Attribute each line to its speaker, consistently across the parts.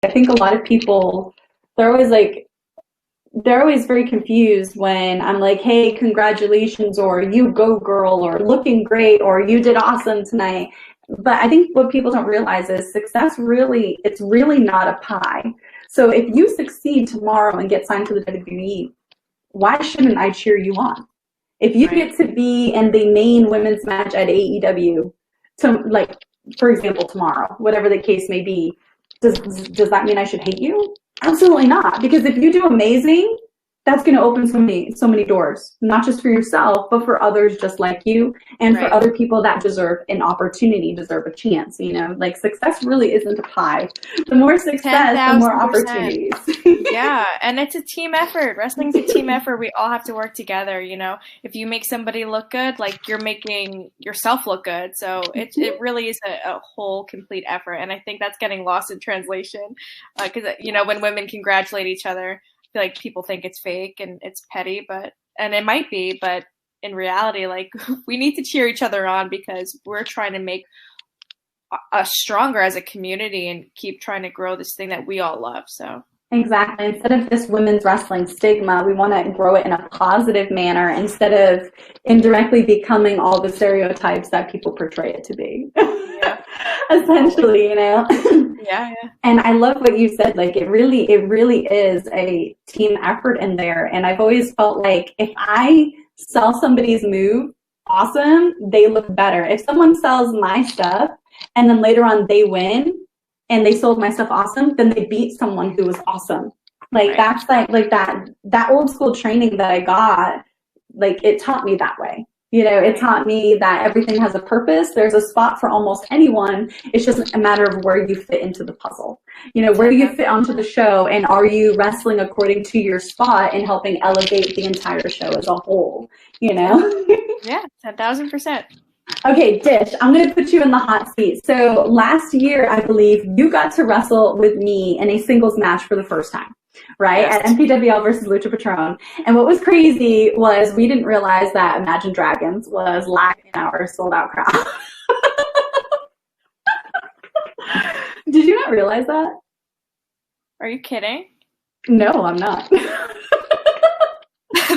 Speaker 1: I think a lot of people, they're always like, they're always very confused when I'm like, hey, congratulations, or you go girl, or looking great, or you did awesome tonight. But I think what people don't realize is success really, it's really not a pie. So if you succeed tomorrow and get signed to the WWE, why shouldn't I cheer you on? If you
Speaker 2: Right.
Speaker 1: get to be in the main women's match at AEW, to like, for example, tomorrow, whatever the case may be, does that mean I should hate you? Absolutely not. Because if you do amazing, that's going to open so many doors, not just for yourself, but for others just like you, and for
Speaker 2: Right.
Speaker 1: other people that deserve an opportunity, deserve a chance. You know, like success really isn't a pie. The more success, the more
Speaker 2: 10,000%.
Speaker 1: opportunities.
Speaker 2: Yeah, and it's a team effort. Wrestling's a team effort. We all have to work together, you know. If you make somebody look good, like you're making yourself look good. So it really is a whole complete effort. And I think that's getting lost in translation. Because, you know, when women congratulate each other, I feel like people think it's fake and it's petty, and it might be, but in reality, like we need to cheer each other on because we're trying to make us stronger as a community and keep trying to grow this thing that we all love. So.
Speaker 1: Exactly. Instead of this women's wrestling stigma, we want to grow it in a positive manner instead of indirectly becoming all the stereotypes that people portray it to be.
Speaker 2: Yeah.
Speaker 1: Essentially, you know.
Speaker 2: Yeah, yeah.
Speaker 1: And I love what you said. Like it really is a team effort in there. And I've always felt like if I sell somebody's move, awesome, they look better. If someone sells my stuff and then later on they win, and they sold my stuff awesome, then they beat someone who was awesome. Like
Speaker 2: Right.
Speaker 1: that's like that old school training that I got, like it taught me that way. You know, it taught me that everything has a purpose. There's a spot for almost anyone. It's just a matter of where you fit into the puzzle. You know, where do you fit onto the show, and are you wrestling according to your spot and helping elevate the entire show as a whole? You know?
Speaker 2: Yeah, 10,000%.
Speaker 1: Okay, Dish, I'm going to put you in the hot seat. So last year, I believe, you got to wrestle with me in a singles match for the first time, right?
Speaker 2: Yes.
Speaker 1: At NPWL versus Lucha Patron. And what was crazy was we didn't realize that Imagine Dragons was live in our sold-out crowd. Did you not realize that?
Speaker 2: Are you kidding?
Speaker 1: No, I'm not.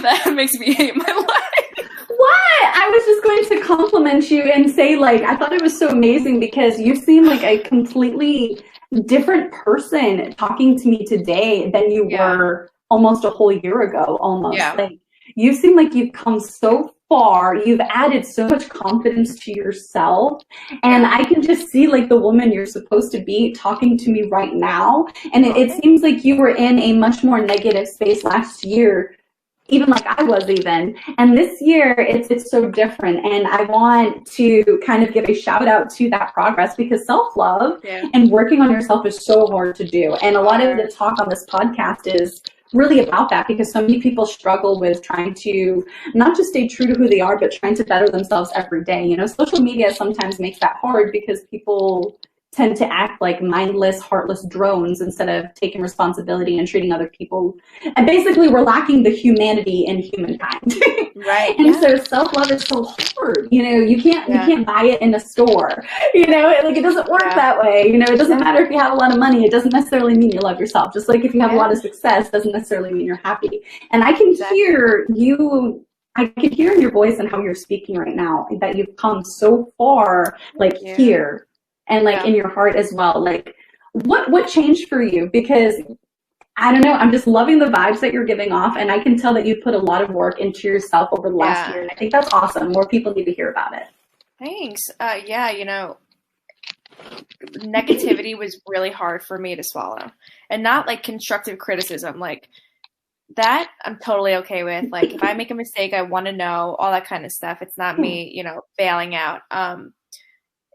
Speaker 2: That makes me hate my life.
Speaker 1: What? I was just going to compliment you and say, like, I thought it was so amazing because you seem like a completely different person talking to me today than you were almost a whole year ago, almost.
Speaker 2: Yeah.
Speaker 1: Like, you seem like you've come so far. You've added so much confidence to yourself. And I can just see, like, the woman you're supposed to be talking to me right now. And it seems like you were in a much more negative space last year, even like I was even. And this year, it's so different. And I want to kind of give a shout out to that progress because self-love and working on yourself is so hard to do. And a lot of the talk on this podcast is really about that because so many people struggle with trying to not just stay true to who they are, but trying to better themselves every day. You know, social media sometimes makes that hard because people tend to act like mindless, heartless drones instead of taking responsibility and treating other people. And basically, we're lacking the humanity in humankind.
Speaker 2: Right.
Speaker 1: And so self-love is so hard. You know, you can't buy it in a store. You know, like it doesn't work that way. You know, it doesn't matter if you have a lot of money. It doesn't necessarily mean you love yourself. Just like if you have a lot of success, doesn't necessarily mean you're happy. And I can hear you. I can hear in your voice and how you're speaking right now that you've come so far, like here. And like in your heart as well. Like what changed for you? Because I don't know, I'm just loving the vibes that you're giving off, and I can tell that you put a lot of work into yourself over the last year, and I think that's awesome. More people need to hear about it.
Speaker 2: Thanks. Yeah, you know, negativity was really hard for me to swallow, and not like constructive criticism, like that I'm totally okay with. Like if I make a mistake, I want to know, all that kind of stuff. It's not me, you know, bailing out.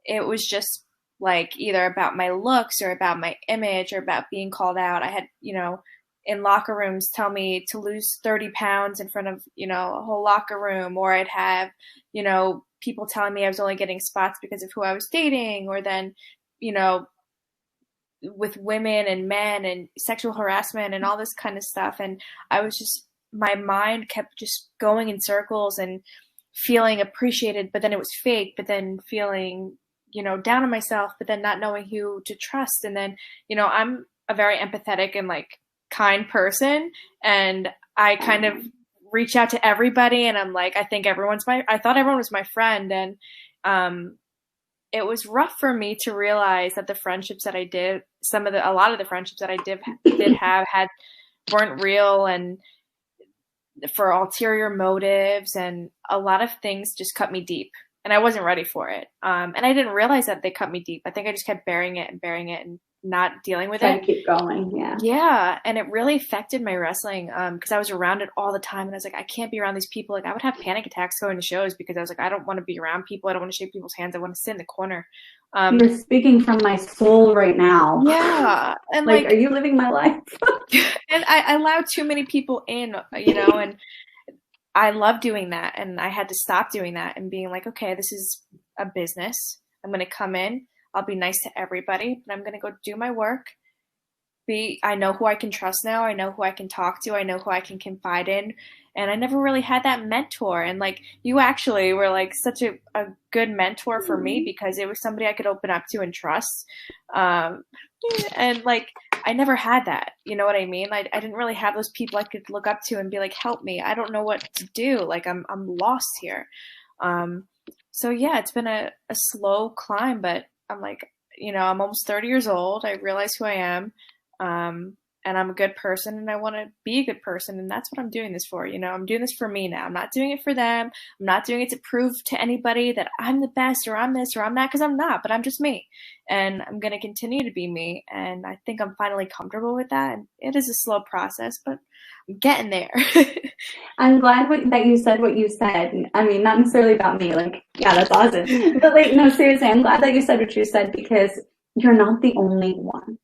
Speaker 2: It was just like either about my looks or about my image or about being called out. I had, you know, in locker rooms tell me to lose 30 pounds in front of, you know, a whole locker room, or I'd have, you know, people telling me I was only getting spots because of who I was dating, or then, you know, with women and men and sexual harassment and all this kind of stuff. And I was just, my mind kept just going in circles and feeling appreciated, but then it was fake, but then feeling, you know, down on myself, but then not knowing who to trust. And then, you know, I'm a very empathetic and like kind person, and I kind of reach out to everybody, and I'm like, I thought everyone was my friend, and it was rough for me to realize that the friendships that I did, a lot of the friendships that I did have weren't real, and for ulterior motives, and a lot of things just cut me deep, and I wasn't ready for it. And I didn't realize that they cut me deep. I think I just kept burying it and not dealing with
Speaker 1: Trying
Speaker 2: it.
Speaker 1: to keep going, yeah.
Speaker 2: Yeah, and it really affected my wrestling because I was around it all the time, and I was like, I can't be around these people. Like, I would have panic attacks going to shows because I was like, I don't want to be around people. I don't want to shake people's hands. I want to sit in the corner.
Speaker 1: You're speaking from my soul right now.
Speaker 2: Yeah, and
Speaker 1: like, are you living my life?
Speaker 2: And I allowed too many people in, you know, and I love doing that, and I had to stop doing that and being like, okay, this is a business. I'm going to come in. I'll be nice to everybody, but I'm going to go do my work. I know who I can trust now. I know who I can talk to. I know who I can confide in. And I never really had that mentor. And like, you actually were like such a good mentor for me because it was somebody I could open up to and trust. And like, I never had that. You know what I mean? I didn't really have those people I could look up to and be like, help me. I don't know what to do. Like, I'm lost here. So yeah, it's been a slow climb, but I'm like, you know, I'm almost 30 years old. I realize who I am. And I'm a good person, and I want to be a good person, and that's what I'm doing this for. You know, I'm doing this for me now. I'm not doing it for them. I'm not doing it to prove to anybody that I'm the best or I'm this or I'm that, because I'm not, but I'm just me. And I'm going to continue to be me. And I think I'm finally comfortable with that. And it is a slow process, but I'm getting there.
Speaker 1: I'm glad that you said what you said. I mean, not necessarily about me. Like, yeah, that's awesome. But like, no, seriously, I'm glad that you said what you said because you're not the only one.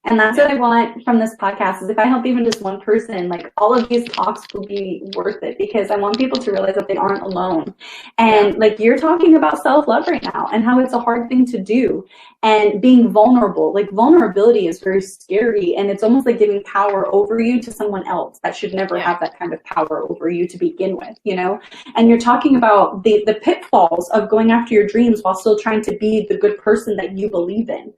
Speaker 1: And that's what I want from this podcast is if I help even just one person, like all of these talks will be worth it because I want people to realize that they aren't alone. And like you're talking about self-love right now and how it's a hard thing to do and being vulnerable. Like vulnerability is very scary and it's almost like giving power over you to someone else that should never have that kind of power over you to begin with, you know? And you're talking about the pitfalls of going after your dreams while still trying to be the good person that you believe in.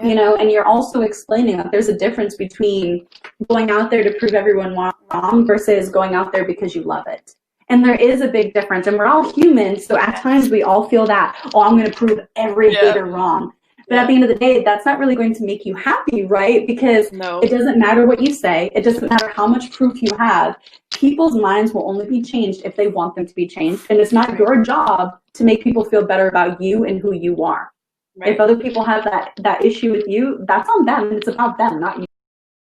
Speaker 1: You know, and you're also explaining that there's a difference between going out there to prove everyone wrong versus going out there because you love it. And there is a big difference. And we're all humans, so at times we all feel that, oh, I'm going to prove every hater wrong. But at the end of the day, that's not really going to make you happy, right? Because it doesn't matter what you say. It doesn't matter how much proof you have. People's minds will only be changed if they want them to be changed. And it's not your job to make people feel better about you and who you are. Right. If other people have that issue with you, that's on them. It's about them, not